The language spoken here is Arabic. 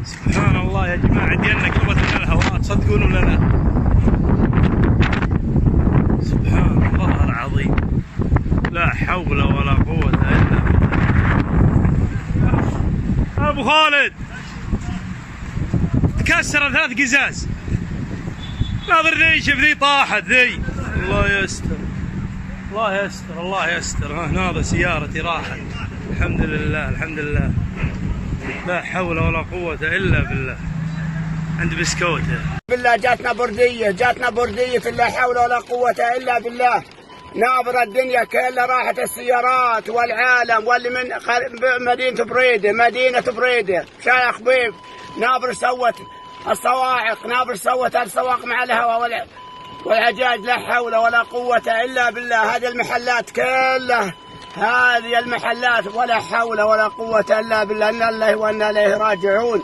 سبحان الله يا جماعة، ديالنا قلبت من الهواء، تصدقون ولا لا؟ سبحان الله العظيم، لا حول ولا قوة إلا بالله. أبو خالد تكسر 3 قزاز. ناظر ذي، شوف ذي طاحت ذي. الله يستر الله يستر الله يستر. ناظر سيارتي راحت. الحمد لله الحمد لله، لا حول ولا قوة إلا بالله. عند بسكوته بالله جاتنا بردية في لا حول ولا قوة إلا بالله. ناظر الدنيا كلها راحت، السيارات والعالم واللي من مدينة بريدة شارع خبيب. ناظر سوت الصواعق، ناظر سوت السواق مع الهواء والعجاج. لا حول ولا قوة إلا بالله. هذه المحلات كلها، هذه المحلات، ولا حول ولا قوة إلا بالله. إنا لله وإنا إليه راجعون.